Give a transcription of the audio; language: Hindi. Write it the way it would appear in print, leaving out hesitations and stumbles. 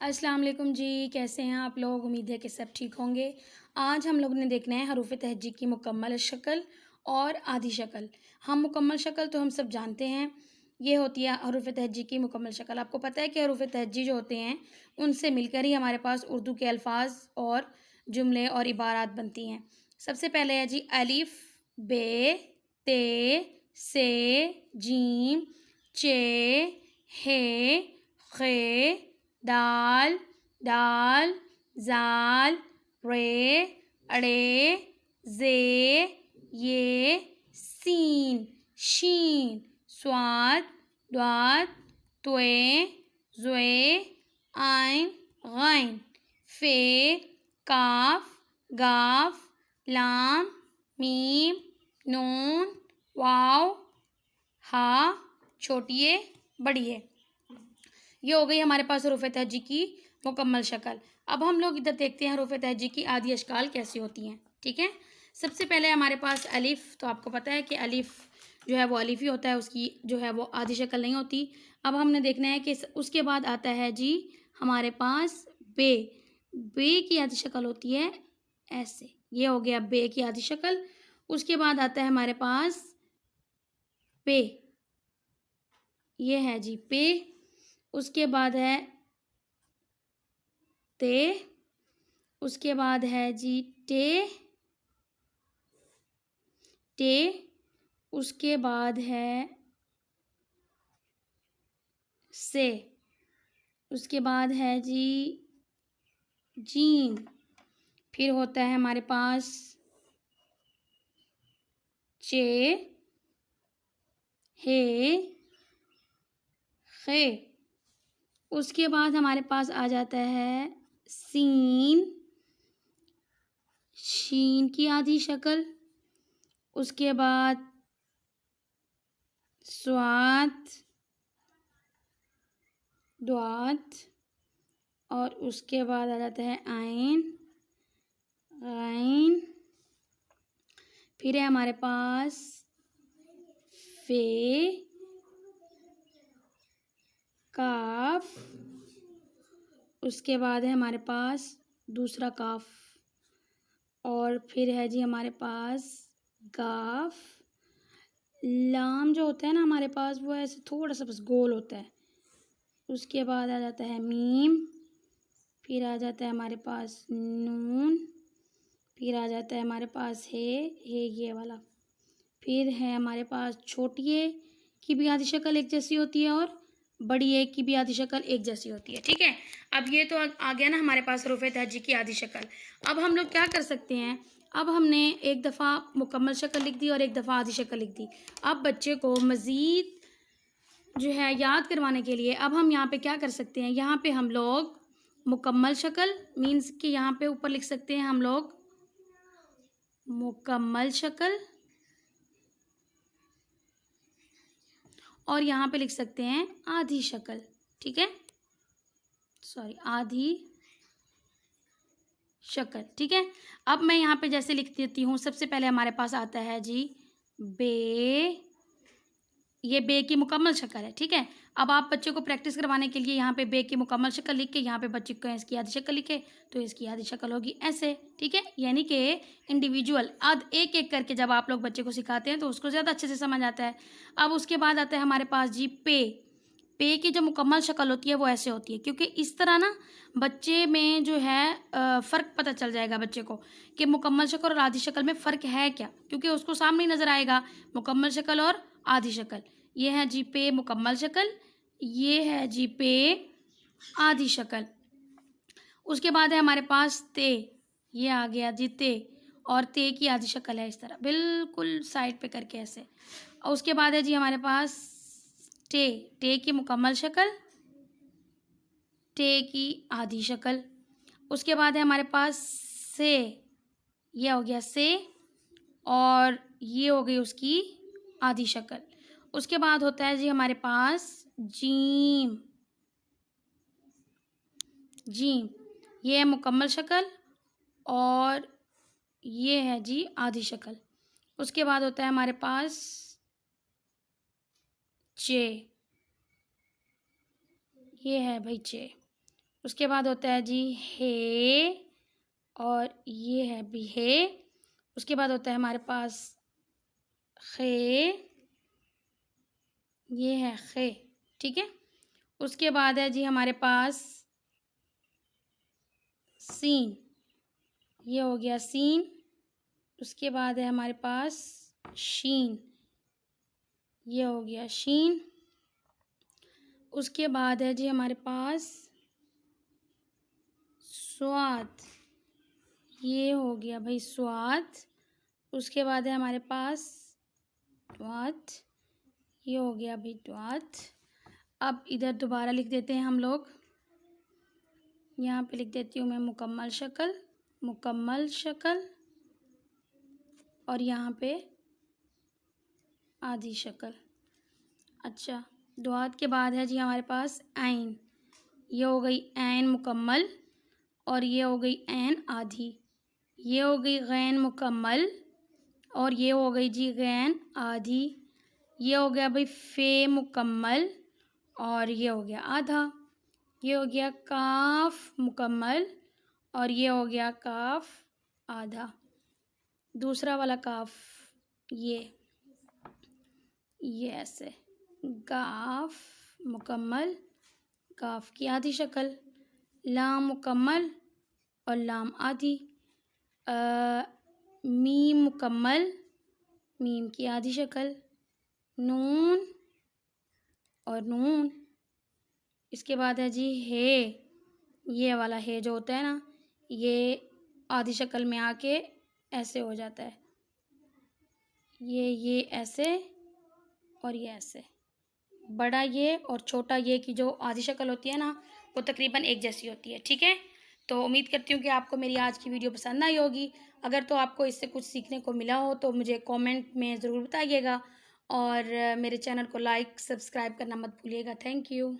अस्सलाम वालेकुम जी, कैसे हैं आप लोग? उम्मीद है कि सब ठीक होंगे। आज हम लोग ने देखना है हरूफ तहज्जी की मुकम्मल शक्ल और आधी शक्ल। हम मुकम्मल शक्ल तो हम सब जानते हैं, ये होती है हरूफ तहज्जी की मुकम्मल शक्ल। आपको पता है कि हरूफ तहज्जी जो होते हैं, उनसे मिलकर ही हमारे पास उर्दू के अल्फ़ाज़ और जुमले और इबारात बनती हैं। सबसे पहले है जी अलिफ़, बे, ते, से, जीम, चे, हे, खे, दाल, दाल, ज़ाल, रे, अड़े, ज़े, ये, सीन, शीन, स्वाद, द्वाद, त्वे, ज़्वे, आइन, गैन, फ़े, काफ, गाफ, लाम, मीम, नून, वाव, हा, छोटी ए, बड़ी ए। ये हो गई हमारे पास हरूफ तहज्जी की मुकम्मल शक्ल। अब हम लोग इधर देखते हैं हरूफ तहज्जी की आधी अशकाल कैसी होती हैं। ठीक है, सबसे पहले हमारे पास अलिफ़। तो आपको पता है कि अलिफ़ जो है वो अलिफ़ ही होता है, उसकी जो है वो आधी शक्ल नहीं होती। अब हमने देखना है कि उसके बाद आता है जी हमारे पास बे। बे की आधी शक्ल होती है ऐसे, ये हो गया बे की आधी शक्ल। उसके बाद आता है हमारे पास पे, ये है जी पे। उसके बाद है ते, उसके बाद है जी टे, टे, उसके बाद है से, उसके बाद है जी जीम, फिर होता है हमारे पास चे, हे, खे। उसके बाद हमारे पास आ जाता है सीन, शीन की आधी शक्ल। उसके बाद स्वाद, द्वात, और उसके बाद आ जाता है आइन, गैन। फिर है हमारे पास फे, काफ। उसके बाद है हमारे पास दूसरा काफ, और फिर है जी हमारे पास गाफ। लाम जो होता है ना हमारे पास, वो ऐसे थोड़ा सा बस गोल होता है। उसके बाद आ जाता है मीम, फिर आ जाता है हमारे पास नून, फिर आ जाता है हमारे पास है ये वाला। फिर है हमारे पास छोटी ए की भी आधी शक्ल एक जैसी होती है, और बड़ी ए की भी आधी शक्ल एक जैसी होती है। ठीक है, अब ये तो आ गया ना हमारे पास हरूफ तहज्जी की आधी शक्ल। अब हम लोग क्या कर सकते हैं, अब हमने एक दफ़ा मुकम्मल शक्ल लिख दी और एक दफ़ा आधी शक्ल लिख दी। अब बच्चे को मज़ीद जो है याद करवाने के लिए अब हम यहाँ पे क्या कर सकते हैं, यहाँ पे हम लोग मुकम्मल शक्ल मीन्स कि यहाँ पे ऊपर लिख सकते हैं हम लोग मुकम्मल शक्ल, और यहाँ पे लिख सकते हैं आधी शक्ल। ठीक है, सॉरी, आधी शक्ल। ठीक है, अब मैं यहाँ पे जैसे लिख देती हूँ। सबसे पहले हमारे पास आता है जी बे, ये बे की मुकम्मल शक्ल है। ठीक है, अब आप बच्चे को प्रैक्टिस करवाने के लिए यहाँ पे बे की मुकम्मल शक्ल लिख के यहाँ पे बच्चे को इसकी आधी शक्ल लिखे, तो इसकी आधी शक्ल होगी ऐसे। ठीक है, यानी कि इंडिविजुअल एक एक करके जब आप लोग बच्चे को सिखाते हैं तो उसको ज़्यादा अच्छे से समझ आता है। अब उसके बाद आता है हमारे पास जी पे। पे की जो मुकम्मल शक्ल होती है वो ऐसे होती है, क्योंकि इस तरह ना बच्चे में जो है फ़र्क पता चल जाएगा बच्चे को कि मुकम्मल शक्ल और आधी शक्ल में फ़र्क है क्या, क्योंकि उसको सामने ही नज़र आएगा मुकम्मल शक्ल और आधी शक्ल। ये है जी पे मुकम्मल शक्ल, ये है जी पे आधी शक्ल। उसके बाद है हमारे पास ते, ये आ गया जी ते, और ते की आधी शक्ल है इस तरह बिल्कुल साइड पे करके ऐसे। और उसके बाद है जी हमारे पास टे, टे की मुकम्मल शक्ल, टे की आधी शक्ल। उसके बाद है हमारे पास से, ये हो गया से, और ये हो गई उसकी आधी शक्ल। उसके बाद होता है जी हमारे पास जीम, जीम, ये है मुकम्मल शक्ल, और ये है जी आधी शक्ल। उसके बाद होता है हमारे पास चे, ये है भाई चे। उसके बाद होता है जी हे, और ये है भी हे। उसके बाद होता है हमारे पास खे, ये है खे, ठीक है। उसके बाद है जी हमारे पास सीन, ये हो गया सीन। उसके बाद है हमारे पास शीन, ये हो गया शीन। उसके बाद है जी हमारे पास स्वाद, ये हो गया भाई स्वाद। उसके बाद है हमारे पास द्वात, ये हो गया भाई द्वात। अब इधर दोबारा लिख देते हैं हम लोग, यहाँ पे लिख देती हूँ मैं मुकम्मल शक्ल, मुकम्मल शक्ल, और यहाँ पे आधी शक्ल। अच्छा, द्वात के बाद है जी हमारे पास ऐन, ये हो गई ऐन मुकम्मल, और ये हो गई ऐन आधी। ये हो गई गैन मुकम्मल, और ये हो गई जी गैन आधी। ये हो गया भाई फे मुकम्मल, और ये हो गया आधा। ये हो गया काफ मुकम्मल, और ये हो गया काफ आधा। दूसरा वाला काफ ये ऐसे, गाफ मुकम्मल, काफ की आधी शक्ल, लाम मुकम्मल और लाम आधी, मीम मुकम्मल, मीम की आधी शक्ल, नून और नून। इसके बाद है जी हे, ये वाला हे जो होता है ना, ये आधी शक्ल में आके ऐसे हो जाता है, ये ऐसे और ये ऐसे। बड़ा ये और छोटा ये की जो आधी शक्ल होती है ना, वो तकरीबन एक जैसी होती है, ठीक है। तो उम्मीद करती हूँ कि आपको मेरी आज की वीडियो पसंद आई होगी। अगर तो आपको इससे कुछ सीखने को मिला हो तो मुझे कमेंट में ज़रूर बताइएगा, और मेरे चैनल को लाइक सब्सक्राइब करना मत भूलिएगा। Thank you.